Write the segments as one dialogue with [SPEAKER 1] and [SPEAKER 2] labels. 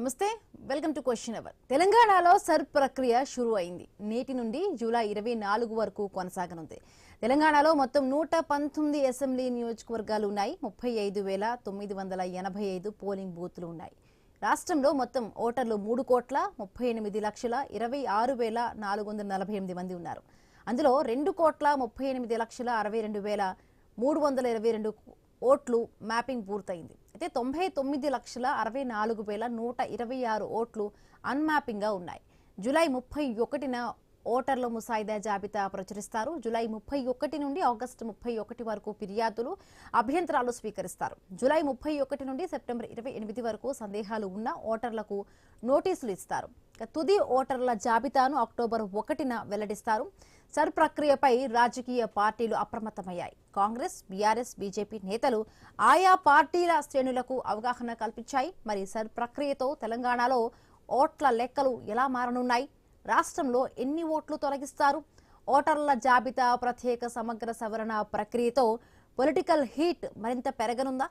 [SPEAKER 1] నమస్తే welcome to question hour తెలంగాణలో sir ప్రక్రియ షురూ అయింది. నేటి నుండి జూలై 24 వరకు కొనసాగనుంది. తెలంగాణలో మొత్తం 119 అసెంబ్లీ నియోజకవర్గాలు ఉన్నాయి. 35,985 పోలింగ్ బూత్లు ఉన్నాయి. రాష్ట్రంలో మొత్తం ఓటర్లు 3,38,26,448 మంది ఉన్నారు. అందులో 2,38,62,322 ఓట్లు మ్యాపింగ్ పూర్తయింది. అయితే 99,64,126 ఓట్లు అన్మ్యాపింగ్ గా ఉన్నాయి. జూలై 31న ఓటర్ల ముసాయిదా జాబితా ప్రచురిస్తారు. జూలై 31 నుండి ఆగస్టు 31 వరకు ఫిర్యాదులు, అభ్యంతరాలు స్వీకరిస్తారు. జూలై 31 నుండి సెప్టెంబర్ 28 వరకు సందేహాలు ఉన్న ఓటర్లకు నోటీసులు ఇస్తారు. తుది ఓటర్ల జాబితాను అక్టోబర్ 1న వెల్లడిస్తారు. సర్ ప్రక్రియపై రాజకీయ పార్టీలు అప్రమత్తమయ్యాయి. కాంగ్రెస్, బీఆర్ఎస్, బీజేపీ నేతలు ఆయా పార్టీల శ్రేణులకు అవగాహన కల్పించాయి. మరి సర్ ప్రక్రియతో తెలంగాణలో ఓట్ల లెక్కలు ఎలా మారనున్నాయి? రాష్ట్రంలో ఎన్ని ఓట్లు తొలగిస్తారు? ఓటర్ల జాబితా ప్రత్యేక సమగ్ర సవరణ ప్రక్రియతో పొలిటికల్ హీట్ మరింత పెరగనుందా?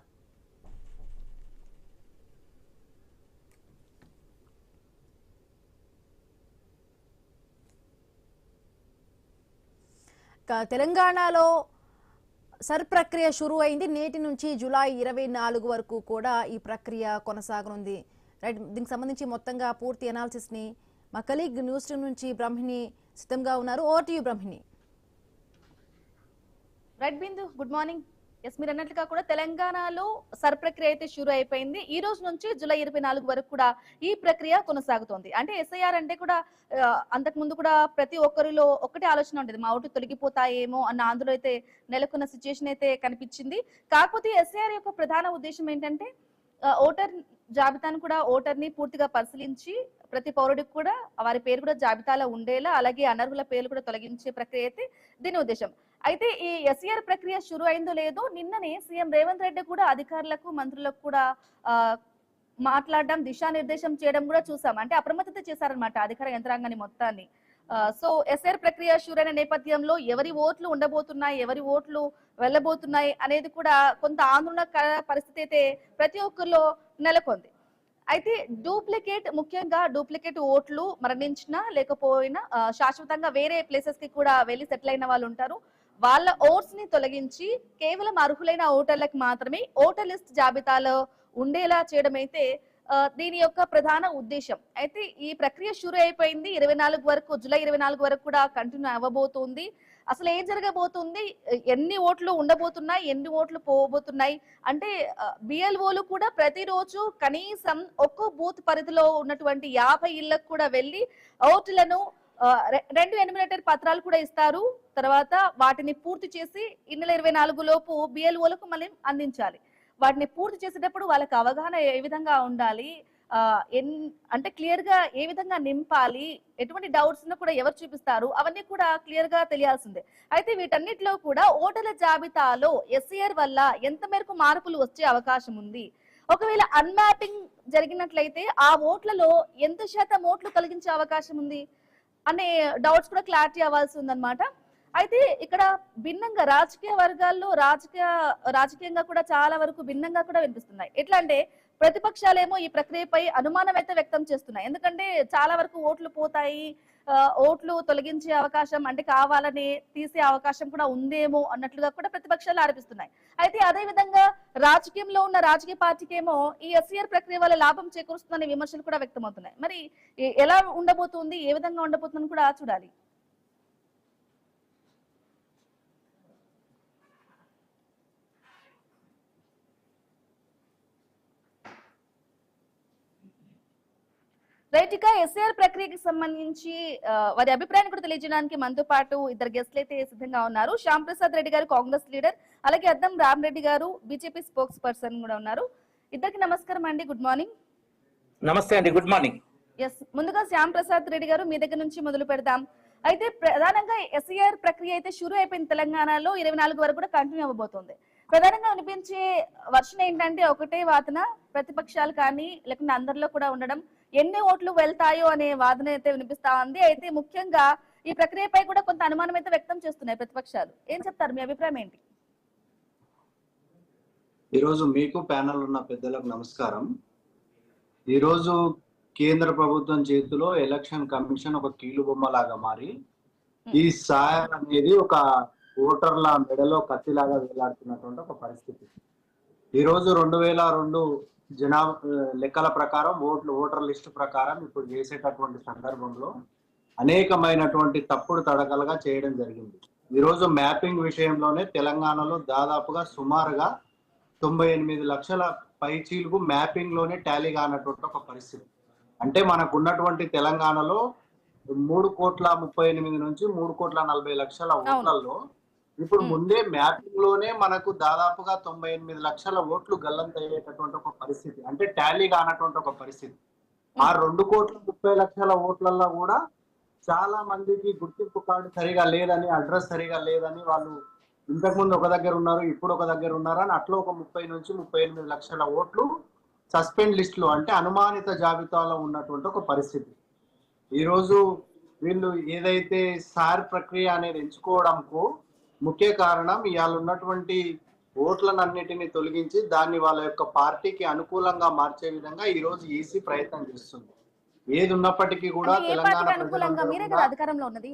[SPEAKER 1] తెలంగాణలో సర్ ప్రక్రియ షురూ అయింది. నేటి నుంచి జూలై 24 వరకు కూడా ఈ ప్రక్రియ కొనసాగనుంది. రైట్, దీనికి సంబంధించి మొత్తంగా పూర్తి అనాలిసిస్ ని మా కలీగ్ న్యూస్ టీమ్ నుంచి బ్రహ్మిణి సిద్ధంగా ఉన్నారు. Over to you Brahmini.
[SPEAKER 2] Right Bindu, good morning. Yes, మీరు అన్నట్లుగా కూడా తెలంగాణలో సర్ ప్రక్రియ అయితే షురూ అయిపోయింది. ఈ రోజు నుంచి జూలై 24 వరకు కూడా ఈ ప్రక్రియ కొనసాగుతోంది. అంటే ఎస్ఐఆర్ అంటే కూడా అంతకు ముందు కూడా ప్రతి ఒక్కరిలో ఒకటే ఆలోచన ఉండేది, మా ఓటు తొలగిపోతాయేమో అన్న ఆందోళన అయితే నెలకొన్న సిచ్యుయేషన్ అయితే కనిపించింది. కాకపోతే ఎస్ఐఆర్ యొక్క ప్రధాన ఉద్దేశం ఏంటంటే ఓటర్ జాబితాను కూడా ఓటర్ని పూర్తిగా పరిశీలించి ప్రతి పౌరుడికి కూడా వారి పేరు కూడా జాబితాలో ఉండేలా, అలాగే అనర్హుల పేర్లు కూడా తొలగించే ప్రక్రియ అయితే దీని ఉద్దేశం. అయితే ఈ ఎస్ఐఆర్ ప్రక్రియ షురూ అయిందో లేదో నిన్ననే సీఎం రేవంత్ రెడ్డి కూడా అధికారులకు, మంత్రులకు కూడా మాట్లాడడం, దిశానిర్దేశం చేయడం కూడా చూసాం. అంటే అప్రమత్తత చేశారనమాట అధికార యంత్రాంగాన్ని మొత్తాన్ని. సో ఎస్ఐఆర్ ప్రక్రియ షురూ అయిన నేపథ్యంలో ఎవరి ఓట్లు ఉండబోతున్నాయి, ఎవరి ఓట్లు వెళ్ళబోతున్నాయి అనేది కూడా కొంత ఆందోళనకర పరిస్థితి అయితే ప్రతి ఒక్కరిలో నెలకొంది. అయితే ముఖ్యంగా డూప్లికేట్ ఓట్లు మరణించినా లేకపోయినా శాశ్వతంగా వేరే ప్లేసెస్ కి కూడా వెళ్ళి సెటిల్ అయిన వాళ్ళు ఉంటారు. వాళ్ళ ఓట్స్ ని తొలగించి కేవలం అర్హులైన ఓటర్లకు మాత్రమే ఓటర్ లిస్ట్ జాబితాలో ఉండేలా చేయడం అయితే దీని యొక్క ప్రధాన ఉద్దేశం. అయితే ఈ ప్రక్రియ షురూ అయిపోయింది. 24 వరకు, జూలై 24 వరకు కూడా కంటిన్యూ అవ్వబోతుంది. అసలు ఏం జరగబోతుంది, ఎన్ని ఓట్లు ఉండబోతున్నాయి, ఎన్ని ఓట్లు పోబోతున్నాయి అంటే బిఎల్ఓలు కూడా ప్రతిరోజు కనీసం ఒక్కో బూత్ పరిధిలో ఉన్నటువంటి 50 ఇళ్లకు కూడా వెళ్ళి ఓట్లను 2 ఎన్యుమరేటర్ పత్రాలు కూడా ఇస్తారు. తర్వాత వాటిని పూర్తి చేసి ఈ నెల 24 లోపు బిఎల్ఓలకు మళ్ళీ అందించాలి. వాటిని పూర్తి చేసేటప్పుడు వాళ్ళకి అవగాహన ఏ విధంగా ఉండాలి, అంటే క్లియర్ గా ఏ విధంగా నింపాలి, ఎటువంటి డౌట్స్ కూడా ఎవరు చూపిస్తారు, అవన్నీ కూడా క్లియర్ గా తెలియాల్సిందే. అయితే వీటన్నిటిలో కూడా ఓటర్ల జాబితాలో ఎస్ఐఆర్ వల్ల ఎంత మేరకు మార్పులు వచ్చే అవకాశం ఉంది, ఒకవేళ అన్మ్యాపింగ్ జరిగినట్లయితే ఆ ఓట్లలో ఎంత శాతం ఓట్లు కలిగించే అవకాశం ఉంది అనే డౌట్స్ కూడా క్లారిటీ అవ్వాల్సి ఉందన్నమాట. అయితే ఇక్కడ భిన్నంగా రాజకీయ వర్గాల్లో రాజకీయంగా కూడా చాలా వరకు భిన్నంగా కూడా వినిపిస్తున్నాయి. ఎట్లా అంటే ప్రతిపక్షాలేమో ఈ ప్రక్రియపై అనుమానం అయితే వ్యక్తం చేస్తున్నాయి. ఎందుకంటే చాలా వరకు ఓట్లు పోతాయి, ఓట్లు తొలగించే అవకాశం, అంటే కావాలని తీసే అవకాశం కూడా ఉందేమో అన్నట్లుగా కూడా ప్రతిపక్షాలు ఆరోపిస్తున్నాయి. అయితే అదే విధంగా రాజకీయంలో ఉన్న రాజకీయ పార్టీకి ఏమో ఈ ఎస్ఐఆర్ ప్రక్రియ వల్ల లాభం చేకూరుస్తుందనే విమర్శలు కూడా వ్యక్తమవుతున్నాయి. మరి ఎలా ఉండబోతుంది, ఏ విధంగా ఉండబోతుందని కూడా చూడాలి. రైట్, ఇక ఎస్ఐఆర్ ప్రక్రియకి సంబంధించి వారి అభిప్రాయాన్ని కూడా తెలియజేయడానికి మనతో పాటు ఇద్దరు గెస్ట్లు అయితే సిద్ధంగా ఉన్నారు. శ్యామ్ ప్రసాద్ రెడ్డి గారు, కాంగ్రెస్ లీడర్, అలాగే అద్దం రామరెడ్డి గారు, బీజేపీ స్పోక్స్ పర్సన్ కూడా ఉన్నారు. ఇద్దరికి నమస్కారం అండి, గుడ్ మార్నింగ్.
[SPEAKER 3] నమస్తే అండి, గుడ్ మార్నింగ్.
[SPEAKER 2] ఎస్, ముందుగా శ్యామ్ ప్రసాద్ రెడ్డి గారు మీ దగ్గర నుంచి మొదలు పెడదాం. అయితే ప్రధానంగా ఎస్ఐఆర్ ప్రక్రియ అయితే షురూ అయిపోయింది. తెలంగాణలో 24 వరకు కూడా కంటిన్యూ అవ్వబోతుంది. ప్రధానంగా వినిపించే వర్షన్ ఏంటంటే ఒకటే వాదన, ప్రతిపక్షాలు కానీ లేకుంటే అందరిలో కూడా ఉండడం, ఎన్ని ఓట్లు వెళ్తాయో అనే వాదన అయితే వినిపిస్తా ఉంది. అయితే ముఖ్యంగా ఈ ప్రక్రియపై కూడా కొంత అనుమానం అయితే వ్యక్తం చేస్తున్నాయి ప్రతిపక్షాలు. ఏం చెప్తారు, మీ అభిప్రాయం ఏంటి?
[SPEAKER 4] ఈరోజు మీకు ప్యానల్ ఉన్న పెద్దలకు నమస్కారం. ఈరోజు కేంద్ర ప్రభుత్వం చేతిలో ఎలక్షన్ కమిషన్ ఒక కీలుబొమ్మలాగా మారి ఈ సార్ అనేది ఒక ఓటర్ల మెడలో కత్తిలాగా వేలాడుతున్నటువంటి ఒక పరిస్థితి. ఈరోజు 2002 లెక్కల ప్రకారం ఓటర్ లిస్టు ప్రకారం ఇప్పుడు చేసేటటువంటి సందర్భంలో అనేకమైనటువంటి తప్పుడు తడకలుగా చేయడం జరిగింది. ఈరోజు మ్యాపింగ్ విషయంలోనే తెలంగాణలో దాదాపుగా సుమారుగా 98 లక్షల పైచీలకు మ్యాపింగ్ లోనే టాలీ కానటువంటి ఒక పరిస్థితి. అంటే మనకు ఉన్నటువంటి తెలంగాణలో 3,38 నుంచి 3,40,00,000 ఓట్లలో ఇప్పుడు ముందే మ్యాపింగ్ లోనే మనకు దాదాపుగా 98 లక్షల ఓట్లు గల్లంతయ్యేటటువంటి ఒక పరిస్థితి, అంటే టాలీ కానటువంటి ఒక పరిస్థితి. ఆ 2,30,00,000 ఓట్లలో కూడా చాలా మందికి గుర్తింపు కార్డు సరిగా లేదని, అడ్రస్ సరిగా లేదని, వాళ్ళు ఇంతకుముందు ఒక దగ్గర ఉన్నారు, ఇప్పుడు ఒక దగ్గర ఉన్నారు అని అట్లా ఒక 30 నుంచి 38 లక్షల ఓట్లు సస్పెండ్ లిస్ట్ లో, అంటే అనుమానిత జాబితాలో ఉన్నటువంటి ఒక పరిస్థితి. ఈరోజు వీళ్ళు ఏదైతే సార్ ప్రక్రియ అనేది ఎంచుకోవడంకు ముఖ్య కారణం ఇవాళ ఉన్నటువంటి ఓట్లనన్నిటిని తొలగించి దాన్ని వాళ్ళ యొక్క పార్టీకి అనుకూలంగా మార్చే విధంగా ఈ రోజు ఈసీ ప్రయత్నం చేస్తుంది. ఏది ఉన్నప్పటికీ కూడా తెలంగాణ
[SPEAKER 2] అధికారంలో ఉన్నది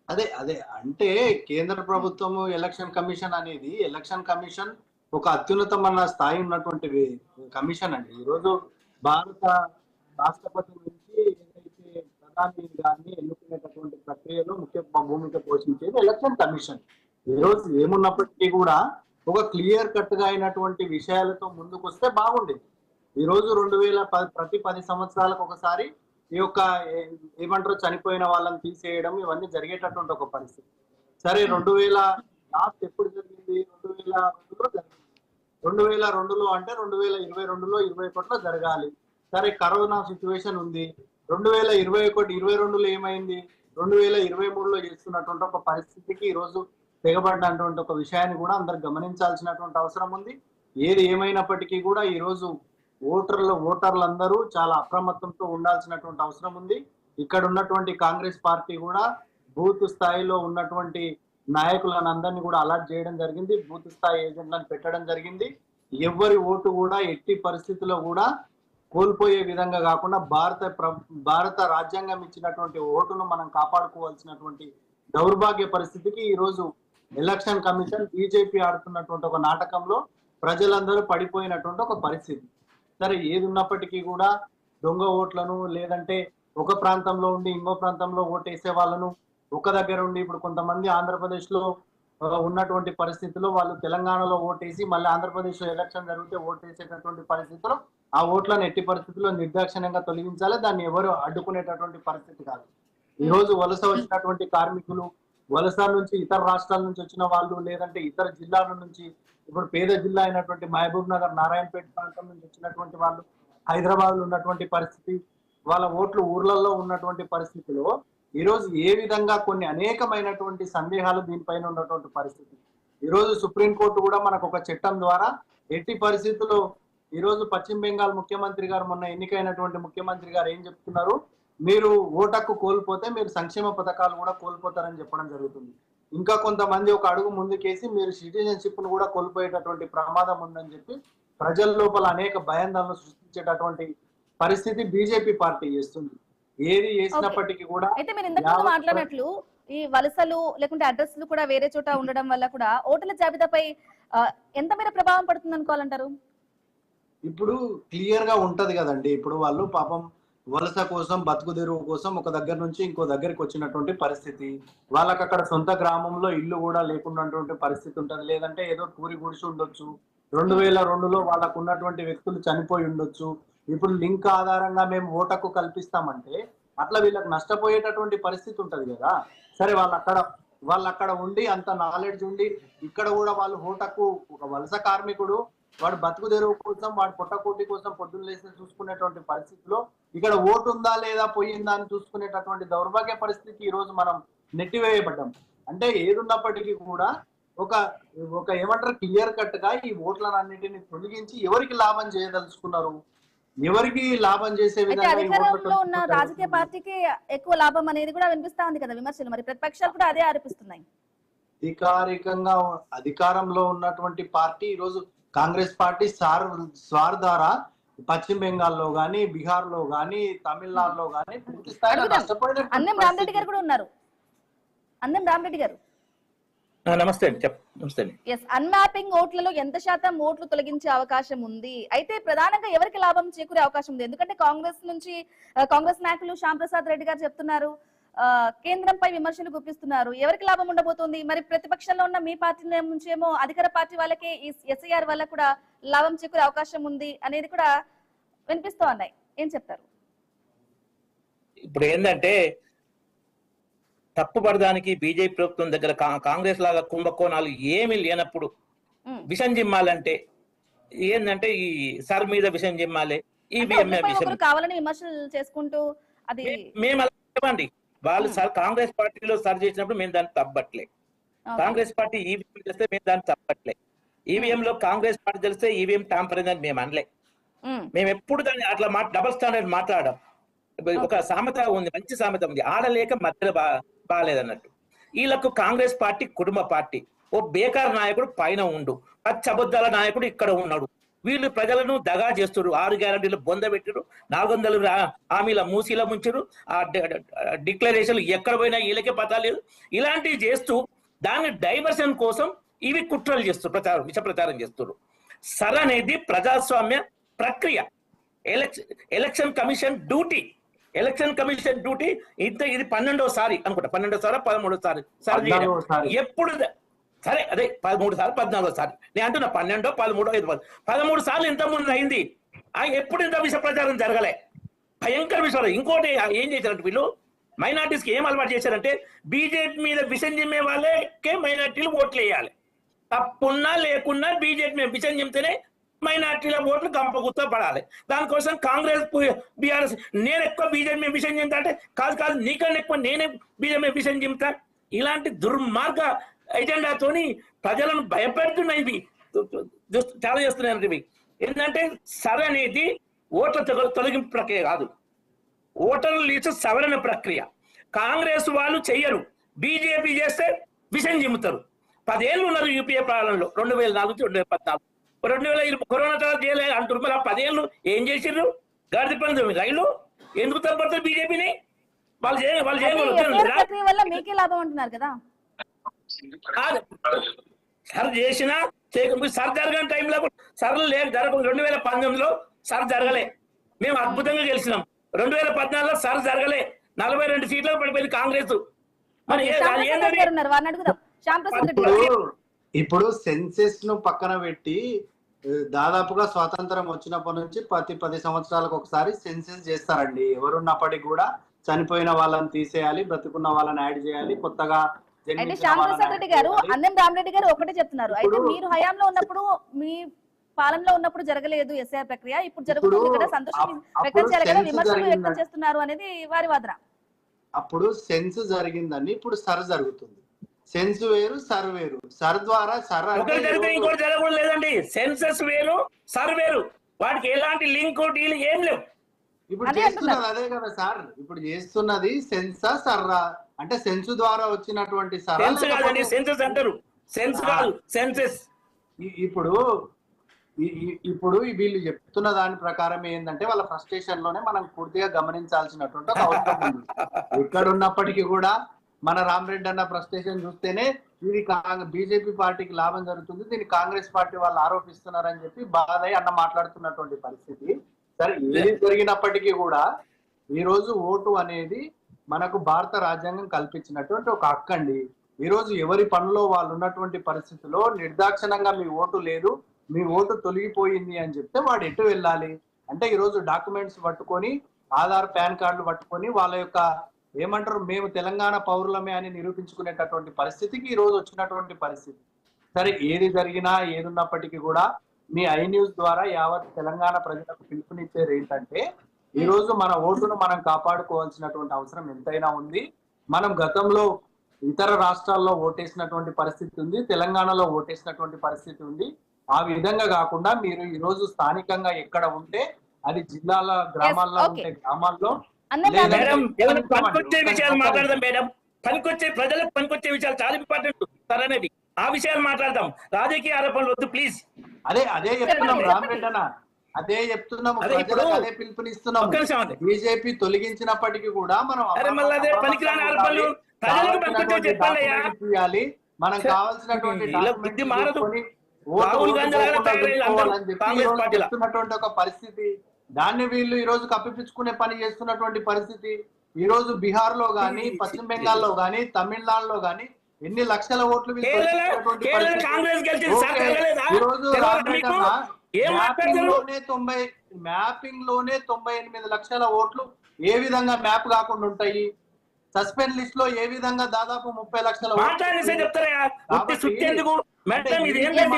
[SPEAKER 4] అదే అదే అంటే కేంద్ర ప్రభుత్వము ఎలక్షన్ కమిషన్ అనేది, ఎలక్షన్ కమిషన్ ఒక అత్యున్నతమైన స్థాయి ఉన్నటువంటి కమిషన్ అండి. ఈరోజు భారత రాష్ట్రపతి నుంచి ఏదైతే ప్రధాని గారిని ఎన్నుకునేటటువంటి ప్రక్రియలో ముఖ్య భూమిక పోషించేది ఎలక్షన్ కమిషన్. ఈరోజు ఏమున్నప్పటికీ కూడా ఒక క్లియర్ కట్ గా అయినటువంటి విషయాలతో ముందుకు వస్తే బాగుండేది. ఈరోజు 2010 ప్రతి 10 సంవత్సరాలకు ఒకసారి ఈ యొక్క ఏమంటారు చనిపోయిన వాళ్ళని తీసేయడం ఇవన్నీ జరిగేటటువంటి ఒక పరిస్థితి. సరే 2000 లాస్ట్ ఎప్పుడు జరిగింది? 2002లో జరిగింది. 2002లో అంటే 2022లో 21లో జరగాలి. సరే కరోనా సిచ్యువేషన్ ఉంది. 2021 22లో ఏమైంది? 2023లో చేస్తున్నటువంటి ఒక పరిస్థితికి ఈరోజు తెగబడినటువంటి ఒక విషయాన్ని కూడా అందరు గమనించాల్సినటువంటి అవసరం ఉంది. ఏది ఏమైనప్పటికీ కూడా ఈరోజు ఓటర్లందరూ చాలా అప్రమత్తంతో ఉండాల్సినటువంటి అవసరం ఉంది. ఇక్కడ ఉన్నటువంటి కాంగ్రెస్ పార్టీ కూడా బూత్ స్థాయిలో ఉన్నటువంటి నాయకులను అందరినీ కూడా అలర్ట్ చేయడం జరిగింది. బూత్ స్థాయి ఏజెంట్లను పెట్టడం జరిగింది. ఎవరి ఓటు కూడా ఎట్టి పరిస్థితుల్లో కూడా కోల్పోయే విధంగా కాకుండా భారత రాజ్యాంగం ఇచ్చినటువంటి ఓటును మనం కాపాడుకోవాల్సినటువంటి దౌర్భాగ్య పరిస్థితికి ఈరోజు ఎలక్షన్ కమిషన్ బీజేపీ ఆడుతున్నటువంటి ఒక నాటకంలో ప్రజలందరూ పడిపోయినటువంటి ఒక పరిస్థితి. సరే ఏది ఉన్నప్పటికీ కూడా దొంగ ఓట్లను, లేదంటే ఒక ప్రాంతంలో ఉండి ఇంకో ప్రాంతంలో ఓటేసే వాళ్ళను, ఒక దగ్గర ఉండి ఇప్పుడు కొంతమంది ఆంధ్రప్రదేశ్ లో ఉన్నటువంటి పరిస్థితుల్లో వాళ్ళు తెలంగాణలో ఓటేసి మళ్ళీ ఆంధ్రప్రదేశ్ లో ఎలక్షన్ జరిగితే ఓటేసేటటువంటి పరిస్థితుల్లో ఆ ఓట్లను ఎట్టి పరిస్థితుల్లో నిర్దాక్షిణ్యంగా తొలగించాలి. దాన్ని ఎవరు అడ్డుకునేటటువంటి పరిస్థితి కాదు. ఈ రోజు వలస వచ్చినటువంటి కార్మికులు, వలస నుంచి ఇతర రాష్ట్రాల నుంచి వచ్చిన వాళ్ళు, లేదంటే ఇతర జిల్లాల నుంచి, ఇప్పుడు పేద జిల్లా అయినటువంటి మహబూబ్ నగర్, నారాయణపేట ప్రాంతం నుంచి వచ్చినటువంటి వాళ్ళు హైదరాబాద్ లో ఉన్నటువంటి పరిస్థితి, వాళ్ళ ఓట్లు ఊర్లలో ఉన్నటువంటి పరిస్థితిలో ఈరోజు ఏ విధంగా కొన్ని అనేకమైనటువంటి సందేహాలు దీనిపైన ఉన్నటువంటి పరిస్థితి. ఈరోజు సుప్రీంకోర్టు కూడా మనకు ఒక చట్టం ద్వారా ఎట్టి పరిస్థితుల్లో ఈరోజు పశ్చిమ బెంగాల్ ముఖ్యమంత్రి గారు, మొన్న ఎన్నికైనటువంటి ముఖ్యమంత్రి గారు ఏం చెప్తున్నారు, మీరు ఓటక్కు కోల్పోతే మీరు సంక్షేమ పథకాలు కూడా కోల్పోతారని చెప్పడం జరుగుతుంది. ఇంకా కొంతమంది ఒక అడుగు ముందుకేసి మీరు సిటిజన్షిప్ ను కూడా కోల్పోయేటటువంటి ప్రమాదం ఉందని చెప్పి ప్రజల లోపల అనేక భయాందోళనలు సృష్టించేటటువంటి పరిస్థితి బీజేపీ పార్టీ చేస్తుంది. ఏది చేసినప్పటికీ కూడా
[SPEAKER 2] అయితే మీరు ఇంతకు మాట్లాడినట్లు ఈ వలసలు లేకుంటే అడ్రస్లు కూడా వేరే చోట ఉండడం వల్ల కూడా ఓటర్ల జాబితాపై ఎంత మేర ప్రభావం పడుతుంది అనుకోవాలంటారు?
[SPEAKER 4] ఇప్పుడు క్లియర్ గా ఉంటది కదండి. ఇప్పుడు వాళ్ళు పాపం వలస కోసం, బతుకు తెరువు కోసం ఒక దగ్గర నుంచి ఇంకో దగ్గరికి వచ్చినటువంటి పరిస్థితి, వాళ్ళకి అక్కడ సొంత గ్రామంలో ఇల్లు కూడా లేకున్నటువంటి పరిస్థితి ఉంటది, లేదంటే ఏదో పూరి గుడిసి ఉండొచ్చు. 2002లో వాళ్ళకు ఉన్నటువంటి వ్యక్తులు చనిపోయి ఉండొచ్చు. ఇప్పుడు లింక్ ఆధారంగా మేము ఓటకు కల్పిస్తామంటే అట్లా వీళ్ళకి నష్టపోయేటటువంటి పరిస్థితి ఉంటది కదా. సరే వాళ్ళు అక్కడ ఉండి అంత నాలెడ్జ్ ఉండి ఇక్కడ కూడా వాళ్ళు ఓటకు, ఒక వలస కార్మికుడు వాడు బతుకు తెరువు కోసం, వాడు పొట్టకోటి కోసం పొద్దున్న లేసి చూసుకునేటువంటి పరిస్థితిలో ఇక్కడ ఓటు ఉందా లేదా పోయిందా అని చూసుకునేటటువంటి దౌర్భాగ్య పరిస్థితికి ఈ రోజు మనం నెట్టివేయబడ్డాం. అంటే ఏదున్నప్పటికీ కూడా ఒక ఏమంటారు క్లియర్ కట్ గా ఈ ఓట్లన్నింటినీ తొలగించి ఎవరికి లాభం చేయదలుచుకున్నారు, ఎవరికి లాభం చేసే విధంగా
[SPEAKER 2] అధికారంలో ఉన్న రాజకీయ పార్టీకి ఎక్కువ లాభం అనేది కూడా వినిపిస్తా ఉంది కదా విమర్శలు. మరి ప్రతిపక్షాలు కూడా అదే ఆరోపిస్తున్నాయి.
[SPEAKER 4] అధికారికంగా అధికారంలో ఉన్నటువంటి పార్టీ ఈరోజు కాంగ్రెస్ పార్టీ సార్ ద్వారా పశ్చిమ బెంగాల్లో గానీ, బీహార్ లో గానీ, తమిళనాడులో గానీ పూర్తి స్థాయిలో
[SPEAKER 2] అడుగుదాం.
[SPEAKER 4] నష్టపోయిన
[SPEAKER 2] అన్నం రామరెడ్డి గారు కూడా ఉన్నారు. అన్నం రామరెడ్డి గారు,
[SPEAKER 3] నమస్తే అండి. నమస్తే అండి.
[SPEAKER 2] ఎస్, అన్మ్యాపింగ్ ఓట్లలో ఎంత శాతం ఓట్లు తొలగించే అవకాశం ఉంది? అయితే ప్రధానంగా ఎవరికి లాభం చేకూరే అవకాశం ఉంది? ఎందుకంటే కాంగ్రెస్ నాయకులు శ్యామ్ ప్రసాద్ రెడ్డి గారు చెప్తున్నారు, కేంద్రంపై విమర్శలు గుప్పిస్తున్నారు. ఎవరికి లాభం ఉండబోతుంది? మరి ప్రతిపక్షంలో ఉన్న మీ పార్టీ నుంచి ఏమో అధికార పార్టీ వాళ్ళకి ఈ ఎస్ఐఆర్ వల్ల కూడా లాభం చేకూరే అవకాశం ఉంది అనేది కూడా వినిపిస్తూ ఉన్నాయి. ఏం చెప్తారు?
[SPEAKER 3] ఇప్పుడు ఏంటంటే తప్పుపడడానికి బీజేపీ ప్రభుత్వం దగ్గర కాంగ్రెస్ లాగా కుంభకోణాలు ఏమీ లేనప్పుడు విషం జిమ్మాలంటే ఏంటంటే ఈ సర్ మీద విషం జిమ్మాలి, ఈవీఎం విషం
[SPEAKER 2] కావాలని విమర్శలు చేసుకుంటూ అది
[SPEAKER 3] మేము అలా చెప్పండి. వాళ్ళు సార్ కాంగ్రెస్ పార్టీలో సర్ చేసినప్పుడు మేము దాన్ని తప్పట్లే. కాంగ్రెస్ పార్టీ ఈవీఎం చేస్తే మేము దాన్ని తప్పట్లే. ఈవీఎం లో కాంగ్రెస్ పార్టీ తెలిస్తే ఈవీఎం టాంపరింగ్ అని మేము అనలే. మేము ఎప్పుడు దాన్ని అట్లా డబల్ స్టాండర్డ్ మాట్లాడడం. ఒక సామెత ఉంది, మంచి సామెత ఉంది, ఆడలేక మధ్యలో బాగాలేదన్నట్టు. వీళ్ళకు కాంగ్రెస్ పార్టీ కుటుంబ పార్టీ. ఓ బేకార్ నాయకుడు పైన ఉండు, పచ్చబద్దాల నాయకుడు ఇక్కడ ఉన్నాడు. వీళ్ళు ప్రజలను దగా చేస్తున్నారు. 6 గ్యారంటీలు బొందబెట్టారు, 400 హామీల మూసీల ముంచారు. ఆ డిక్లరేషన్లు ఎక్కడ పోయినా వీళ్ళకే పతా లేదు. ఇలాంటివి చేస్తూ దాన్ని డైవర్షన్ కోసం ఇవి కుట్రలు చేస్తారు, విష ప్రచారం చేస్తున్నారు. సర్ అనేది ప్రజాస్వామ్య ప్రక్రియ. ఎలక్షన్ కమిషన్ డ్యూటీ ఇది 12వ అనుకుంటా, 12వ 13వ సారి ఎప్పుడు సరే, అదే 13 సార్లు 14వ సారి నేను అంటున్నా. 12, 13, 13 సార్లు ఇంత ముందు అయింది. ఎప్పుడు ఇంత విష ప్రచారం జరగలే. భయంకర విషయాలు. ఇంకోటి ఏం చేశారంటే వీళ్ళు మైనార్టీస్కి ఏం అలవాటు చేశారంటే బీజేపీ మీద విషం జిమ్మే వాళ్ళకే మైనార్టీలు ఓట్లు వేయాలి. తప్పున్నా లేకున్నా బీజేపీ మీద విషం జిమ్తేనే మైనార్టీల ఓట్లు గంపగుత్త పడాలి. దానికోసం కాంగ్రెస్ బీఆర్ఎస్ నేను ఎక్కువ బీజేపీ మీద విషయం జిమ్తా అంటే కాదు నీకన్నా ఎక్కువ నేనే బీజేపీ మీద విషయం జిమ్తా. ఇలాంటి దుర్మార్గ ఎజెండాతోని ప్రజలను భయపెడుతున్నాయి. ఇవి చాలా చేస్తున్నాయి. ఇవి ఏంటంటే సర్ అనేది ఓట్ల తొలగింపు ప్రక్రియ కాదు, ఓటర్ల లిస్టు సవరణ ప్రక్రియ. కాంగ్రెస్ వాళ్ళు చెయ్యరు, బీజేపీ చేస్తే విషయం జిమ్ముతారు. 10 ఏళ్ళు ఉన్నారు యూపీఏ పాలనలో, 2004 నుంచి 2014, 2020 కరోనా తర్వాత చేయలేదు అంటారు. మరి ఆ 10 ఏళ్ళు ఏం చేసిర్రు? గాడిద పని రైలు ఎందుకు తప్పడతారు బీజేపీని? వాళ్ళు
[SPEAKER 2] వల్ల మీకే లాభం అంటున్నారు కదా.
[SPEAKER 3] సర్ చేసినా సర్ జరగని టైంలో సర్లు లేదు, జరగదు. 2019లో సర్ జరగలే, మేము అద్భుతంగా గెలిచినాం. 2014లో సర్ జరగలే, 42 సీట్లకు పడిపోయింది కాంగ్రెస్. మరి
[SPEAKER 4] ఇప్పుడు సెన్సెస్ ను పక్కన పెట్టి దాదాపుగా స్వాతంత్రం వచ్చినప్పటి నుంచి ప్రతి 10 సంవత్సరాలకు ఒకసారి సెన్సెస్ చేస్తారండి. ఎవరున్నప్పటికీ కూడా చనిపోయిన వాళ్ళని తీసేయాలి, బ్రతుకున్న వాళ్ళని యాడ్ చేయాలి, కొత్తగా.
[SPEAKER 2] అయితే శ్యామ్ ప్రసాద్ రెడ్డి గారు, అన్నం రామరెడ్డి గారు ఒకటే చెప్తున్నారు. అయితే మీరు హయాంలో ఉన్నప్పుడు, మీ పాలనలో ఉన్నప్పుడు జరగలేదు ఎస్ఐఆర్ ప్రక్రియ, ఇప్పుడు జరుగుతుంది కదా, సంతోషం వ్యక్తం చేయాలి కదా, విమర్శలు వ్యక్తం చేస్తున్నారు అనేది వారి వాదన.
[SPEAKER 4] అప్పుడు సెన్స్ జరిగిందని ఇప్పుడు సర్ జరుగుతుంది. సెన్స్ వేరు, సర్ వేరు. సర్ ద్వారా సర్
[SPEAKER 3] ఇంకోటి జరగకూడదు లేదండి. సెన్సెస్ వేరు, సర్ వేరు, వాటికి ఎలాంటి లింక్ డీల్ ఏం లేవు.
[SPEAKER 4] ఇప్పుడు చేస్తున్నది అదే కదా సార్. ఇప్పుడు చేస్తున్నది సెన్సా సర్రా అంటే సెన్స్ ద్వారా వచ్చినటువంటి
[SPEAKER 3] సెన్సెస్ అంటారు, సెన్స్ కాదు సెన్సెస్.
[SPEAKER 4] ఇప్పుడు వీళ్ళు చెప్తున్న దాని ప్రకారం ఏంటంటే వాళ్ళ ఫ్రస్ట్రేషన్ లోనే మనం పూర్తిగా గమనించాల్సినటువంటి అవసరం ఉంది. ఇక్కడ ఉన్నప్పటికీ కూడా మన రామరెడ్డి అన్న ఫ్రస్ట్రేషన్ చూస్తేనే ఇది బీజేపీ పార్టీకి లాభం జరుగుతుంది, దీన్ని కాంగ్రెస్ పార్టీ వాళ్ళు ఆరోపిస్తున్నారని చెప్పి బాధ అన్న మాట్లాడుతున్నటువంటి పరిస్థితి. సరే, ఏది జరిగినప్పటికీ కూడా ఈ రోజు ఓటు అనేది మనకు భారత రాజ్యాంగం కల్పించినటువంటి ఒక హక్కు అండి. ఈ రోజు ఎవరి పనిలో వాళ్ళు ఉన్నటువంటి పరిస్థితిలో నిర్దాక్షిణంగా మీ ఓటు లేదు, మీ ఓటు తొలగిపోయింది అని చెప్తే వాడు ఎటు వెళ్ళాలి అంటే ఈ రోజు డాక్యుమెంట్స్ పట్టుకొని, ఆధార్ పాన్ కార్డులు పట్టుకొని వాళ్ళ యొక్క ఏమంటారు మేము తెలంగాణ పౌరులమే అని నిరూపించుకునేటటువంటి పరిస్థితికి ఈ రోజు వచ్చినటువంటి పరిస్థితి. సరే, ఏది జరిగినా ఏది ఉన్నప్పటికీ కూడా మీ ఐ న్యూస్ ద్వారా యావత్ తెలంగాణ ప్రజలకు పిలుపునిచ్చేది ఏంటంటే ఈ రోజు మన ఓటును మనం కాపాడుకోవాల్సినటువంటి అవసరం ఎంతైనా ఉంది. మనం గతంలో ఇతర రాష్ట్రాల్లో ఓటేసినటువంటి పరిస్థితి ఉంది, తెలంగాణలో ఓటేసినటువంటి పరిస్థితి ఉంది. ఆ విధంగా కాకుండా మీరు ఈ రోజు స్థానికంగా ఎక్కడ ఉంటే అది జిల్లాల గ్రామాల్లో ఉంటే గ్రామాల్లో
[SPEAKER 3] పనికొచ్చే విషయాలు మాట్లాడదాం మేడం. పనికొచ్చే ప్రజలకు పనికొచ్చే విషయాలు చాలా ఇంపార్టెంట్ సార్ అనేది. ఆ విషయాలు మాట్లాడదాం, రాజకీయ ఆరోపణలు వద్దు ప్లీజ్.
[SPEAKER 4] అదే చెప్తున్నాం రామరెడ్డి అన్న. అదే చెప్తున్నాము,
[SPEAKER 3] అదే ఇప్పుడు
[SPEAKER 4] ప్రజలకు అదే పిలుపునిస్తున్నాము.
[SPEAKER 3] ఒక్క నిమిషం అండి.
[SPEAKER 4] బీజేపీ తొలగించినప్పటికీ కూడా మనం
[SPEAKER 3] అరే మళ్ళీ అదే పనికిరాని ఆరోపణలు ప్రజలకు పంపించే చెప్పండి అయ్యా.
[SPEAKER 4] ఇవ్వాలి, మనం కావాల్సినటువంటి
[SPEAKER 3] ఇలా బుద్ధి మారదు.
[SPEAKER 4] ఓటు
[SPEAKER 3] రాహుల్ గాంధీ లాగా
[SPEAKER 4] ఓటుకోకుండా
[SPEAKER 3] తయారయ్యారు అందరూ
[SPEAKER 4] వెళ్ళిపోవాలని చెప్పి
[SPEAKER 3] కాంగ్రెస్
[SPEAKER 4] ఈరోజు
[SPEAKER 3] పార్టీలో.
[SPEAKER 4] చెప్తున్నటువంటి ఒక పరిస్థితి, దాన్ని వీళ్ళు ఈ రోజు కప్పిపుచ్చుకునే పని చేస్తున్నటువంటి పరిస్థితి. ఈ రోజు బీహార్ లో గానీ, పశ్చిమ బెంగాల్లో గానీ, తమిళనాడులో గానీ ఎన్ని లక్షల ఓట్లు వీళ్ళు తొలగించినటువంటి
[SPEAKER 3] కేరళ
[SPEAKER 4] పరిస్థితి.
[SPEAKER 3] కాంగ్రెస్ గెలిచింది సార్,
[SPEAKER 4] ఓకే.
[SPEAKER 3] తెలవలేదా?
[SPEAKER 4] ఈ రోజు
[SPEAKER 3] తెలవదా మీకు? ఏం మాట్లాడతారు?
[SPEAKER 4] మ్యాపింగ్ లోనే 98 లక్షల ఓట్లు ఏ విధంగా మ్యాప్ కాకుండా ఉంటాయి? సస్పెండ్ లిస్ట్ లో ఏ విధంగా దాదాపు 30 లక్షల
[SPEAKER 3] మాట్లాడితే చెప్తారా? సుట్టేందుకు మేడం ఇది ఏంటండి?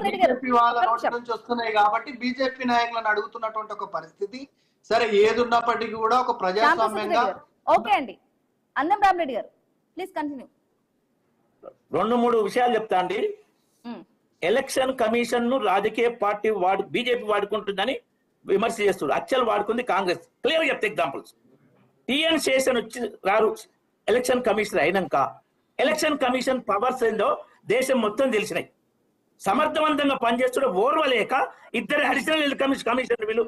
[SPEAKER 4] బీజేపీ వాళ్ళ నోటి నుంచి వస్తున్నాయి కాబట్టి బీజేపీ నాయకులను అడుగుతున్నటువంటి ఒక పరిస్థితి. సరే, ఏది ఉన్నప్పటికీ కూడా ఒక ప్రజాస్వామ్యంగా.
[SPEAKER 2] ఓకే అండి, అన్నం రామరెడ్డి గారు ప్లీజ్ కంటిన్యూ.
[SPEAKER 3] 2-3 విషయాలు చెప్తా అండి. ఎలక్షన్ కమిషన్ ను రాజకీయ పార్టీ బీజేపీ వాడుకుంటుందని విమర్శ చేస్తున్నారు. అచ్చలు వాడుకుంది కాంగ్రెస్. క్లియర్ చెప్తే ఎగ్జాంపుల్స్. టిఎన్ శేషన్ వచ్చి రారు ఎలక్షన్ కమిషనర్ అయినాక ఎలక్షన్ కమిషన్ పవర్స్ ఏందో దేశం మొత్తం తెలిసినాయి. సమర్థవంతంగా పనిచేస్తున్న ఓర్వలేక ఇద్దరు అడిషనల్ కమిషన్ వీళ్ళు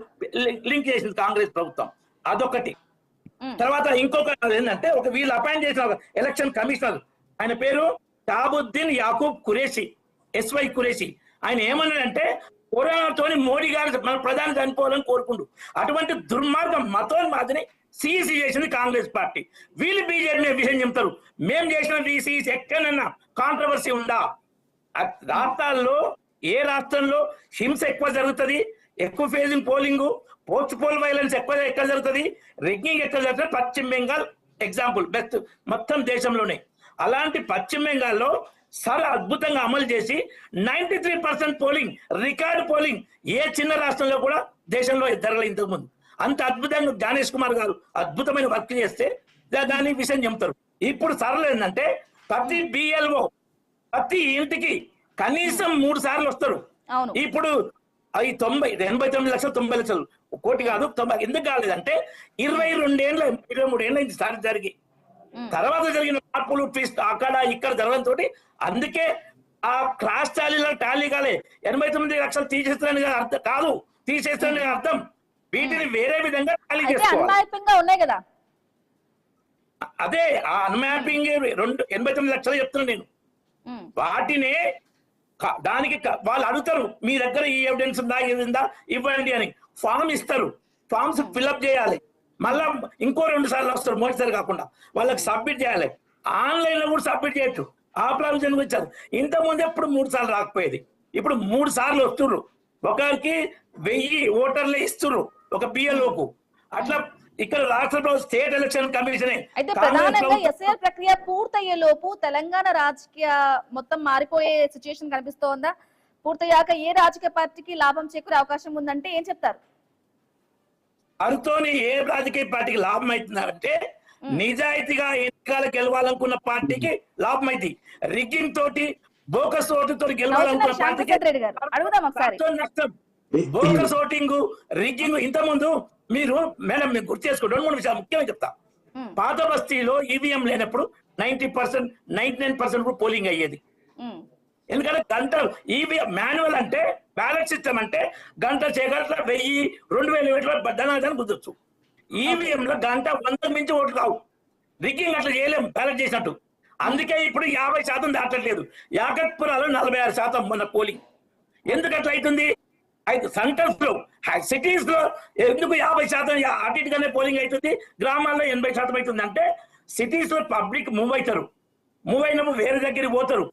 [SPEAKER 3] లింక్ చేసింది కాంగ్రెస్ ప్రభుత్వం. అదొకటి. తర్వాత ఇంకొక ఏంటంటే వీళ్ళు అపాయింట్ చేసిన ఎలక్షన్ కమిషనర్, ఆయన పేరు షాబుద్దీన్ యాకూబ్ ఖురేషి, ఎస్వై ఖురేషి. ఆయన ఏమన్నాడంటే కరోనాతోని మోడీ గారు మన ప్రధాని చనిపోవాలని కోరుకుంటూ అటువంటి దుర్మార్గం మతోన్మాదిని సీసీ చేసింది కాంగ్రెస్ పార్టీ. వీళ్ళు బీజేపీ విషయం చెప్తారు. మేము చేసిన సీసీ ఎక్కడన్నా కాంట్రవర్సీ ఉందా? రాష్ట్రాల్లో ఏ రాష్ట్రంలో హింస ఎక్కువ జరుగుతుంది, ఎక్కువ facing polling, post poll violence ఎక్కడ జరుగుతుంది, రిగ్గింగ్ ఎక్కడ జరుగుతుంది? పశ్చిమ బెంగాల్ ఎగ్జాంపుల్ బెస్ట్ మొత్తం దేశంలోనే. అలాంటి పశ్చిమ బెంగాల్లో చాలా అద్భుతంగా అమలు చేసి 93% పోలింగ్, రికార్డు పోలింగ్ ఏ చిన్న రాష్ట్రంలో కూడా దేశంలో జరగలేదు ఇంతకు ముందు. అంత అద్భుతంగా జ్ఞానేష్ కుమార్ గారు అద్భుతమైన వర్క్ చేస్తే దాని విషయం చెప్తారు. ఇప్పుడు సరళ ఏంటంటే ప్రతి బిఎల్ఓ ప్రతి ఇంటికి కనీసం 3 సార్లు వస్తారు. ఇప్పుడు అవి 89 లక్షలు 90 లక్షలు కోటి కాదు 90. ఎందుకు కాలేదంటే 23 ఏళ్ళ సార్ జరిగి తర్వాత జరిగిన మార్పులు ట్విస్ట్ అక్కడ ఇక్కడ జరగడంతో అందుకే ఆ క్రాస్ టాలీ కాలే. 89 లక్షలు తీసేస్తారని అర్థం కాదు, తీసేస్తారని అర్థం. వీటిని వేరే విధంగా టాలీ చేసుకోవాలి.
[SPEAKER 2] ఉన్నాయి కదా,
[SPEAKER 3] అదే ఆ అన్మ్యాపింగ్ 89 లక్షలు చెప్తున్నా నేను. వాటినే దానికి వాళ్ళు అడుగుతారు, మీ దగ్గర ఈ ఎవిడెన్స్ ఉందా, ఇది ఉందా, ఇవ్వండి అని. ఫామ్ ఇస్తారు, ఫామ్స్ ఫిల్అప్ చేయాలి. మళ్ళా ఇంకో 2 సార్లు వస్తారు, మొదటిసారి కాకుండా వాళ్ళకి సబ్మిట్ చేయాలి. ఆన్లైన్ లో కూడా సబ్మిట్ చేయొచ్చు. ఆ ప్రావిజన్ వచ్చారు. ఇంతకుముందు ఎప్పుడు 3 సార్లు రాకపోయేది, ఇప్పుడు 3 సార్లు వస్తున్నారు. ఒకరికి 1000 ఓటర్లు ఇస్తున్నారు ఒక బిఎల్ఓకు. అట్లా ఇక్కడ రాష్ట్రంలో స్టేట్ ఎలక్షన్ కమిషన్
[SPEAKER 2] అయితే ప్రధానంగా ఎస్ఐఆర్ ప్రక్రియ పూర్తయ్యే లోపు తెలంగాణ రాజకీయ మొత్తం మారిపోయే సిచ్యుయేషన్ కనిపిస్తోందా? పూర్తయ్యాక ఏ రాజకీయ పార్టీకి లాభం చేకూరే అవకాశం ఉందంటే ఏం చెప్తారు?
[SPEAKER 3] అరుతోని ఏ రాజకీయ పార్టీకి లాభం అవుతుందంటే నిజాయితీగా ఎన్నికలు గెలవాలనుకున్న పార్టీకి లాభం అయింది. రిగ్గింగ్ తోటి బోకస్ ఓటుతో గెలవాలనుకున్న పార్టీకి నష్టం. Bogus voting, rigging. ఇంతకుముందు మీరు మేడం మీరు గుర్తు చేసుకోండి, 2-3 విషయాలు ముఖ్యమైన చెప్తా. పాత బస్తీలో ఈవీఎం లేనప్పుడు 90%, 99% పోలింగ్ అయ్యేది. ఎందుకంటే గంటలు ఈవీఎం మాన్యువల్ అంటే బ్యాలెట్ సిస్టమ్ అంటే గంట చేయగల 1000-2000 ఓట్ల ధనాన్ని కుదరచ్చు. ఈవీఎం లో గంట 100 మించి ఓట్లు కావు. రిగ్గింగ్ అట్లా చేయలేము బ్యాలెట్ చేసినట్టు. అందుకే ఇప్పుడు 50% దాటట్లేదు. యాకత్పురాలో 46% మన పోలింగ్. ఎందుకు అట్లా అవుతుంది? సెంటర్స్ లో సిటీస్ లో ఎందుకు 50% అటు ఇటుగానే పోలింగ్ అవుతుంది, గ్రామాల్లో 80% అవుతుంది అంటే సిటీస్ లో పబ్లిక్ మూవ్ అవుతారు. మూవ్ అయినప్పుడు వేరే దగ్గరికి పోతారు.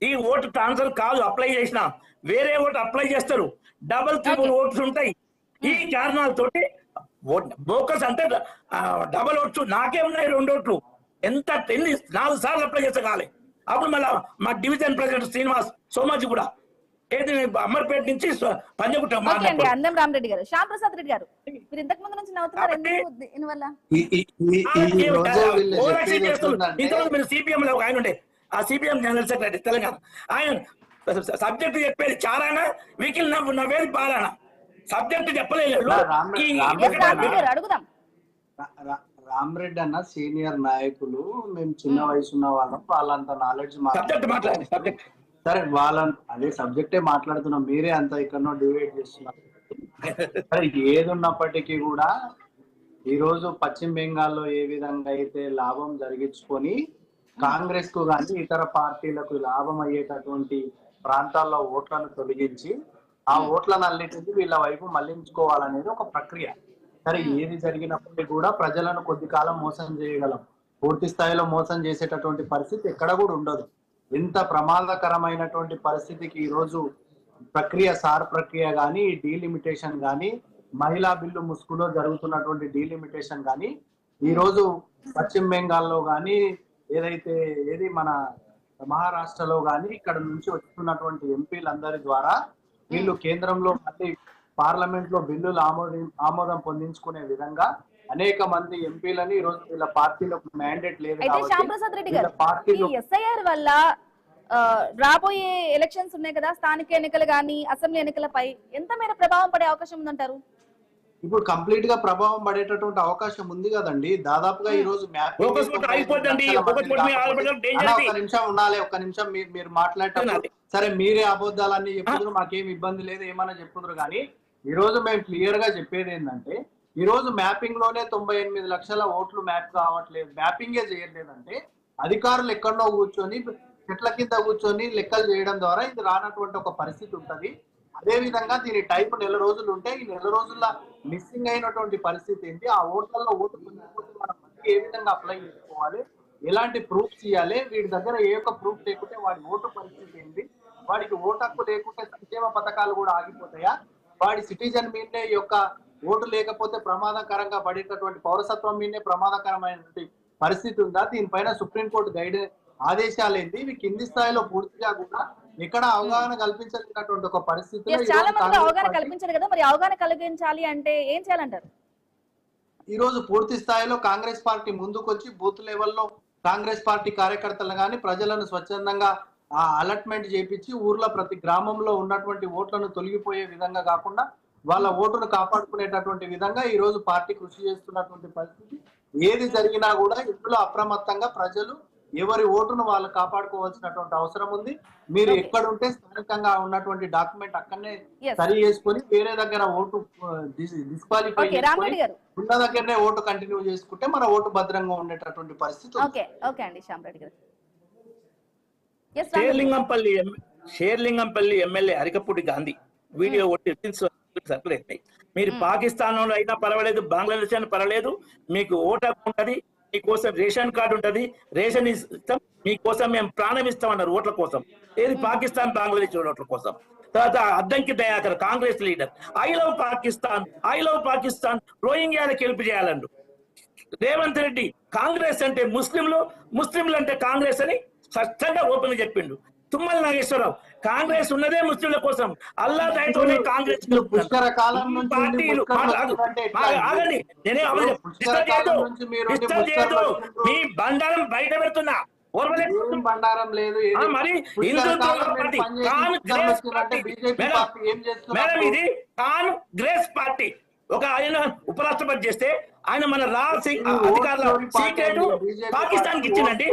[SPEAKER 3] ఈ ఓటు ట్రాన్స్ఫర్ కాదు, అప్లై చేసిన వేరే ఓటు అప్లై చేస్తారు. డబుల్ ట్రిపుల్ ఓట్స్ ఉంటాయి. ఈ కారణాలతోటి బోకస్ అంటే డబల్ ఓట్స్. నాకే ఉన్నాయి 2 ఓట్లు. ఎంత 4 సార్లు అప్లై చేస్తే కాలే. అప్పుడు మళ్ళా మా డివిజన్ ప్రెసిడెంట్ శ్రీనివాస్ సోమాజీ కూడా అమర్పేట నుంచి పంజగుట్ట
[SPEAKER 2] అన్నం రామరెడ్డి గారు, శ్యామ్ ప్రసాద్ రెడ్డి గారు, మీరు ఇంతకు ముందు నుంచి నవ్వుతున్నారు దీనివల్ల?
[SPEAKER 3] మీరు సిపిఎం లో ఆయన ఉండే, ఆ సిపిఎం జనరల్ సెక్రటరీ తెలంగాణ, ఆయన సబ్జెక్ట్ చెప్పేది చారానా, వీకిల్ నవ్వేది పారానా. సబ్జెక్ట్ చెప్పలేదు.
[SPEAKER 2] అడుగుదాం.
[SPEAKER 4] రామరెడ్డి అన్న సీనియర్ నాయకులు, మేము చిన్న వయసు ఉన్న వాళ్ళం, వాళ్ళంత నాలెడ్జ్ సరే వాళ్ళ అదే సబ్జెక్టే మాట్లాడుతున్నాం. మీరే అంత ఇక్కడ డివైడ్ చేస్తున్నారు. సరే, ఏది ఉన్నప్పటికీ కూడా ఈ రోజు పశ్చిమ బెంగాల్లో ఏ విధంగా అయితే లాభం జరిగించుకొని కాంగ్రెస్ కు కానీ ఇతర పార్టీలకు లాభం అయ్యేటటువంటి ప్రాంతాల్లో ఓట్లను తొలగించి ఆ ఓట్లను అన్నిటిని వీళ్ళ వైపు మళ్లించుకోవాలనేది ఒక ప్రక్రియ. సరే, ఏది జరిగినప్పటికీ కూడా ప్రజలను కొద్ది కాలం మోసం చేయగలం, పూర్తి స్థాయిలో మోసం చేసేటటువంటి పరిస్థితి ఎక్కడ కూడా ఉండదు. ఎంత ప్రమాదకరమైనటువంటి పరిస్థితికి ఈ రోజు ప్రక్రియ, సార్ ప్రక్రియ కానీ, డీలిమిటేషన్ కానీ, మహిళా బిల్లు ముసుగులో జరుగుతున్నటువంటి డీలిమిటేషన్ కానీ, ఈ రోజు పశ్చిమ బెంగాల్లో కానీ, ఏది మన మహారాష్ట్రలో కానీ ఇక్కడ నుంచి వస్తున్నటువంటి ఎంపీలందరి ద్వారా వీళ్ళు కేంద్రంలో మళ్ళీ పార్లమెంట్ లో బిల్లులు ఆమోదం పొందించుకునే విధంగా అనేక మంది ఎంపీలని ఈ రోజు వీళ్ళ పార్టీలకు మ్యాండేట్ లేదు
[SPEAKER 2] అయితే శ్యాంప్రసాద్ రెడ్డి గారు, ఈ ఎస్ఐఆర్ వల్ల రాబోయే ఎలక్షన్స్ ఉన్నాయి కదా, స్థానిక ఎన్నికలు కానీ అసెంబ్లీ ఎన్నికలపై ఎంత మేర ప్రభావం పడే అవకాశం ఉందంటారు?
[SPEAKER 4] ఇప్పుడు కంప్లీట్ గా ప్రభావం పడేటటువంటి అవకాశం ఉంది కదండి. దాదాపుగా ఈ రోజు ఒక్క నిమిషం మీరు మాట్లాడేటప్పుడు సరే మీరే అబద్ధాలన్నీ చెప్పుదురు, మాకేం ఇబ్బంది లేదు, ఏమన్నా చెప్పుదురు. కానీ ఈ రోజు మేము క్లియర్ గా చెప్పేది ఏంటంటే, ఈ రోజు మ్యాపింగ్ లోనే 98 లక్షల ఓట్లు మ్యాప్ కావట్లేదు, మ్యాపింగే చేయట్లేదంటే అధికారులు ఎక్కడో కూర్చొని చెట్ల కింద కూర్చొని లెక్కలు చేయడం ద్వారా ఇది రానటువంటి ఒక పరిస్థితి ఉంటది. అదే విధంగా దీని టైం 1 రోజులు ఉంటే ఈ 1 రోజుల్లో మిస్సింగ్ అయినటువంటి పరిస్థితి ఏంటి, ఆ ఓట్లలో ఓటు మనం ఏ విధంగా అప్లై చేసుకోవాలి, ఎలాంటి ప్రూఫ్స్ ఇవ్వాలి, వీడి దగ్గర ఏ ఒక్క ప్రూఫ్ లేకుంటే వాడి ఓటు పరిస్థితి ఏంటి, వాడికి ఓటు హక్కు లేకుంటే సంక్షేమ పథకాలు కూడా ఆగిపోతాయా, వాడి సిటిజన్ మీదే యొక్క ఓటు లేకపోతే ప్రమాదకరంగా పడేటటువంటి పౌరసత్వం మీదే ప్రమాదకరమైనటువంటి పరిస్థితి ఉందా, దీనిపైన సుప్రీంకోర్టు ఆదేశాలు ఏంటి, ఇవి కింది స్థాయిలో పూర్తిగా కూడా ఇక్కడ అవగాహన కల్పించలేనటువంటి ఒక పరిస్థితి.
[SPEAKER 2] చాలా మంది అవగాహన కల్పించారు కదా, మరి అవగాహన కలిగించాలి అంటే ఏం చేయాలంటారు?
[SPEAKER 4] ఈ రోజు పూర్తి స్థాయిలో కాంగ్రెస్ పార్టీ ముందుకొచ్చి బూత్ లెవెల్లో కాంగ్రెస్ పార్టీ కార్యకర్తలు కానీ ప్రజలను స్వచ్ఛందంగా అలర్ట్మెంట్ చేపించి ఊర్లో ప్రతి గ్రామంలో ఉన్నటువంటి ఓట్లను తొలగిపోయే విధంగా కాకుండా వాళ్ళ ఓటును కాపాడుకునేటటువంటి విధంగా ఈ రోజు పార్టీ కృషి చేస్తున్నటువంటి పరిస్థితి. ఏది జరిగినా కూడా ఇందులో అప్రమత్తంగా ప్రజలు ఎవరి ఓటును వాళ్ళు కాపాడుకోవాల్సినటువంటి అవసరం ఉంది. మీరు ఎక్కడుంటే స్థానికంగా ఉన్నటువంటి డాక్యుమెంట్ అక్కడనే సరి చేసుకొని వేరే దగ్గర ఓటు డిస్క్వాలిఫై ఉన్న దగ్గరనే ఓటు కంటిన్యూ చేసుకుంటే మన ఓటు భద్రంగా ఉండేటటువంటి పరిస్థితి.
[SPEAKER 3] Serilingampally MLA Arikapudi Gandhi video circulate అయ్యి, మీరు పాకిస్తాన్ లో అయినా పర్వాలేదు, బంగ్లాదేశ్ అయినా పర్వాలేదు, మీకు ఓటు హక్కు ఉంటది, మీకోసం రేషన్ కార్డు ఉంటది, రేషన్ ఇస్తాం, మీకోసం మేము ప్రాణం ఇస్తాం అన్నారు ఓట్ల కోసం. ఏది పాకిస్తాన్ బంగ్లాదేశ్ ఓట్ల కోసం. తర్వాత Addanki Dayakar Congress leader, I love Pakistan రోహింగ్యాలకు గెలుపు చేయాలండు. రేవంత్ రెడ్డి కాంగ్రెస్ అంటే ముస్లింలు అంటే కాంగ్రెస్ అని స్పష్టంగా ఓపెన్ చెప్పిండు. తుమ్మల నాగేశ్వరరావు కాంగ్రెస్ ఉన్నదే ముస్లింల కోసం, అల్లా దయతోనే కాంగ్రెస్ మీ బండారం బయట పెడుతున్నా.
[SPEAKER 4] బండారం లేదు
[SPEAKER 3] మరి మేడం, ఇది కాంగ్రెస్ పార్టీ. ఒక ఆయన ఉపరాష్ట్రపతి చేస్తే ఆయన మన రాజ్ సింగ్ అధికారుల సీక్రెట్ పాకిస్తాన్ కి ఇచ్చిందండి.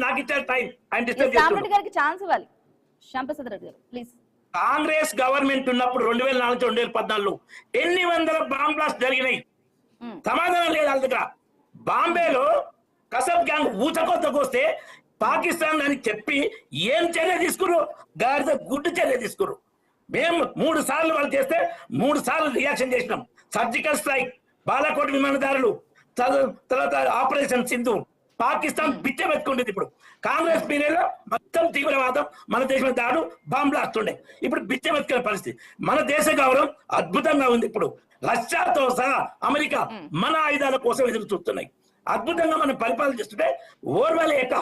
[SPEAKER 3] నాకు ఇచ్చారు టైం, ఆయన కాంగ్రెస్ గవర్నమెంట్ ఉన్నప్పుడు 2004 నుంచి 2014 ఎన్ని వందల బాంబ్ బ్లాస్ట్ జరిగినాయి, సమాధానం లేదు వాళ్ళ దగ్గర. బాంబేలో కసబ్ గ్యాంగ్ ఊచకొత్తకొస్తే పాకిస్తాన్ అని చెప్పి ఏం చర్య తీసుకురు, గాడిద గుడ్డు చర్య తీసుకురు. మేము 3 సార్లు వాళ్ళు చేస్తే 3 సార్లు రియాక్షన్ చేసినాం. సర్జికల్ స్ట్రైక్, బాలాకోట్ విమానదారులు, తర్వాత ఆపరేషన్ సింధు. పాకిస్తాన్ బిచ్చ పెట్టుకుంటుంది. ఇప్పుడు కాంగ్రెస్ పీరియడ్ లో మొత్తం తీవ్రవాదం మన దేశం దాడు బాంబ్ బ్లాస్ట్ ఉండే, ఇప్పుడు బిచ్చ పెట్టుకునే పరిస్థితి. మన దేశ గౌరవం అద్భుతంగా ఉంది. ఇప్పుడు రష్యాతో సహా అమెరికా మన ఆయుధాల కోసం ఎదురు చూస్తున్నాయి. అద్భుతంగా మనం పరిపాలన చేస్తుంటే ఓర్వలేక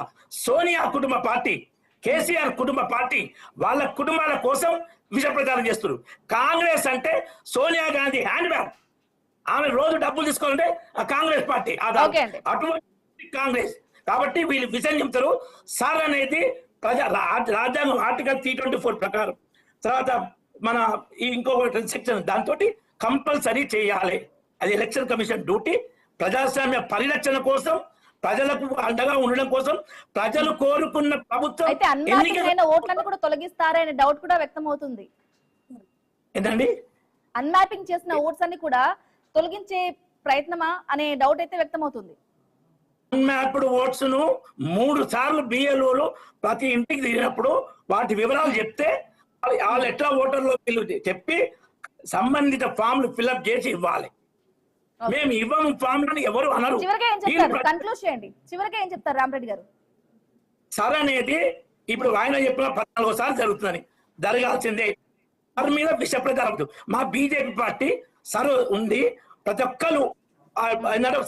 [SPEAKER 3] సోనియా కుటుంబ పార్టీ, కేసీఆర్ కుటుంబ పార్టీ వాళ్ళ కుటుంబాల కోసం విష ప్రచారం చేస్తున్నారు. కాంగ్రెస్ అంటే సోనియా గాంధీ హ్యాండ్ బ్యాగ్, ఆమె రోజు డబ్బులు తీసుకోవాలంటే ఆ కాంగ్రెస్ పార్టీ అటువంటి కాంగ్రెస్. కాబట్టి వీళ్ళు విషయం చెప్తారు. సార్ అనేది రాజ్యాంగం ఆర్టికల్ 324 ప్రకారం, తర్వాత మన ఇంకొక సెక్షన్ దాంతో కంపల్సరీ చేయాలి. అది ఎలక్షన్ కమిషన్ డ్యూటీ. ప్రజాస్వామ్య పరిరక్షణ కోసం ప్రజలకు అండగా ఉండడం కోసం ప్రజలు కోరుకున్న ప్రభుత్వం
[SPEAKER 2] అయితే అన్మ్యాపింగ్ అయిన ఓట్లన్నీ కూడా తొలగిస్తారనే డౌట్ కూడా వ్యక్తం అవుతుంది.
[SPEAKER 3] ఏంటండి
[SPEAKER 2] అన్మ్యాపింగ్ చేసిన ఓట్స్ అన్ని కూడా తొలగించే ప్రయత్నమా అనే డౌట్ అయితే వ్యక్తం అవుతుంది.
[SPEAKER 3] అన్మ్యాప్డ్ ఓట్స్ ను 3 సార్లు బిఎల్ఓలు ప్రతి ఇంటికి తిరిగినప్పుడు వాటి వివరాలు చెప్తే వాళ్ళు ఎట్లా ఓటర్లో చెప్పి సంబంధిత ఫామ్లు ఫిల్అప్ చేసి ఇవ్వాలి. మేము ఇవ్వము ఫామ్లను ఎవరు అనరు.
[SPEAKER 2] చివరిగా ఏం చెప్తారు, కన్క్లూడ్ చేయండి. చివరిగా ఏం చెప్తారు రామరెడ్డి గారు?
[SPEAKER 3] సర్ అనేది ఇప్పుడు ఆయన చెప్పిన 14వ సారి జరుగుతుందని జరగాల్సిందే. సర్ మీద విష ప్రచారం. మా బీజేపీ పార్టీ సర్ ఉంది, ప్రతి ఒక్కరు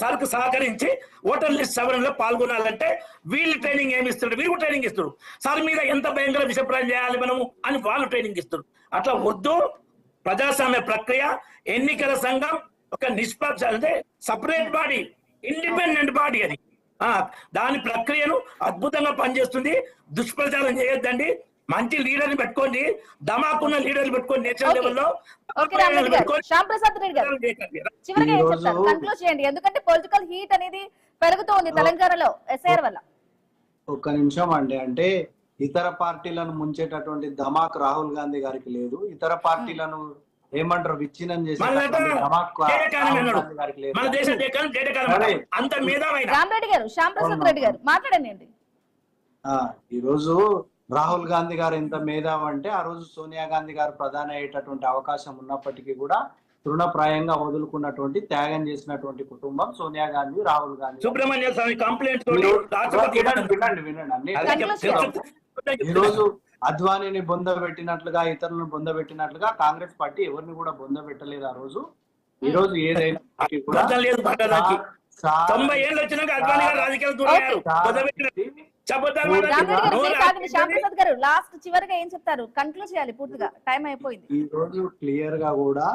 [SPEAKER 3] సర్కు సహకరించి ఓటర్ లిస్ట్ సవరణలో పాల్గొనాలంటే వీళ్ళు ట్రైనింగ్ ఏమి ఇస్తారు, వీళ్ళు ట్రైనింగ్ ఇస్తారు. సర్ మీద ఎంత భయంకర విషప్రచారం చేయాలి మనము అని వాళ్ళు ట్రైనింగ్ ఇస్తారు. అట్లా వద్దు. ప్రజాస్వామ్య ప్రక్రియ, ఎన్నికల సంఘం ఒక నిష్పక్ష అంటే సపరేట్ బాడీ, ఇండిపెండెంట్ బాడీ అది. దాని ప్రక్రియను అద్భుతంగా పనిచేస్తుంది. దుష్ప్రచారం చేయొద్దండి. మంచి లీడర్ని పెట్టుకోండి, దమాకున్న లీడర్ని పెట్టుకోండి. నేషనల్ లెవెల్లో
[SPEAKER 2] శ్యామ్ ప్రసాద్ రెడ్డి గారు చివరిగా ఏం చెప్తారు? కన్క్లూడ్ చేయండి, ఎందుకంటే పొలిటికల్ హీట్ అనేది పెరుగుతోంది తెలంగాణలో ఎస్ఐఆర్ వల్ల.
[SPEAKER 4] ఒక్క నిమిషం అండి. అంటే ఇతర పార్టీలను ముంచేటటువంటి ధమాక్ రాహుల్ గాంధీ గారికి లేదు. ఇతర పార్టీలను ఏమంటారు విచ్ఛిన్నం చేసే ధమాక్ రాహుల్ గాంధీ గారికి లేదు.
[SPEAKER 2] రామరెడ్డి గారు, శ్యామ్ ప్రసాద్ రెడ్డి గారు మాట్లాడండి.
[SPEAKER 4] ఈ రోజు రాహుల్ గాంధీ గారు ఎంత మేధావి అంటే ఆ రోజు సోనియా గాంధీ గారు ప్రధాని అయ్యేటటువంటి అవకాశం ఉన్నప్పటికీ కూడా తృణప్రాయంగా వదులుకున్నటువంటి త్యాగం చేసినటువంటి కుటుంబం సోనియా గాంధీ, రాహుల్ గాంధీ.
[SPEAKER 3] సుబ్రహ్మణ్య స్వామి కంప్లైంట్
[SPEAKER 4] వినండి. ఈ రోజు అద్వానీని బొందబెట్టినట్లుగా, ఇతరులను బొందబెట్టినట్లుగా కాంగ్రెస్ పార్టీ ఎవరిని కూడా బొందబెట్టలేదు ఆ రోజు. ఈ రోజు ఏదైనా
[SPEAKER 2] లాస్ట్ చివరిగా ఏం చెప్తారు? కన్క్లూడ్ చేయాలి, పూర్తిగా టైం అయిపోయింది.
[SPEAKER 4] ఈ రోజు క్లియర్ గా కూడా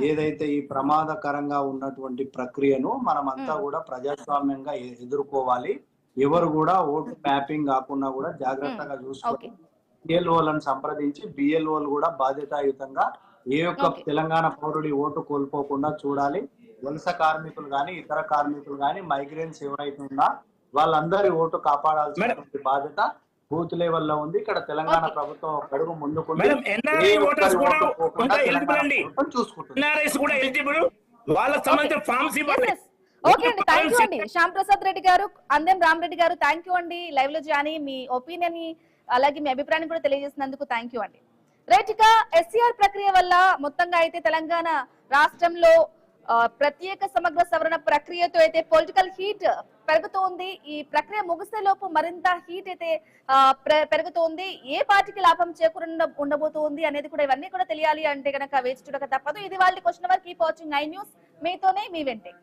[SPEAKER 4] ఏదైతే ఈ ప్రమాదకరంగా ఉన్నటువంటి ప్రక్రియను మనమంతా కూడా ప్రజాస్వామ్యంగా ఎదుర్కోవాలి. ఎవరు కూడా ఓటు మ్యాపింగ్ కాకుండా కూడా జాగ్రత్తగా చూసుకోవాలి. బిఎల్ఓలను సంప్రదించి బిఎల్ఓలు కూడా బాధ్యతాయుతంగా ఏ ఒక్క తెలంగాణ పౌరుడి ఓటు కోల్పోకుండా చూడాలి. వలస కార్మికులు గాని, ఇతర కార్మికులు గాని, మైగ్రెంట్స్ ఎవరైతే ఉన్నా వాళ్ళందరి ఓటు కాపాడాల్సినటువంటి బాధ్యత బూత్ లెవెల్లో ఉంది. ఇక్కడ తెలంగాణ ప్రభుత్వం ఒక అడుగు ముందుకుంది.
[SPEAKER 2] ఓకే అండి, థ్యాంక్ యూ అండి శ్యామ్ ప్రసాద్ రెడ్డి గారు, అందెం రామరెడ్డి గారు. థ్యాంక్ యూ అండి లైవ్ లో జాని మీ ఒపీనియన్ అలాగే మీ అభిప్రాయాన్ని కూడా తెలియజేసినందుకు థ్యాంక్ యూ అండి. రైట్, ఇక ఎస్సీఆర్ ప్రక్రియ వల్ల మొత్తంగా అయితే తెలంగాణ రాష్ట్రంలో ప్రత్యేక సమగ్ర సవరణ ప్రక్రియతో అయితే పొలిటికల్ హీట్ పెరుగుతోంది. ఈ ప్రక్రియ ముగిసే లోపు మరింత హీట్ అయితే పెరుగుతోంది. ఏ పార్టీకి లాభం ఉండబోతోంది అనేది కూడా ఇవన్నీ కూడా తెలియాలి అంటే కనుక వేచి చూడక తప్పదు. ఇది వాళ్ళ question hour. Keep watching I News. మీతోనే మీ వెంటే.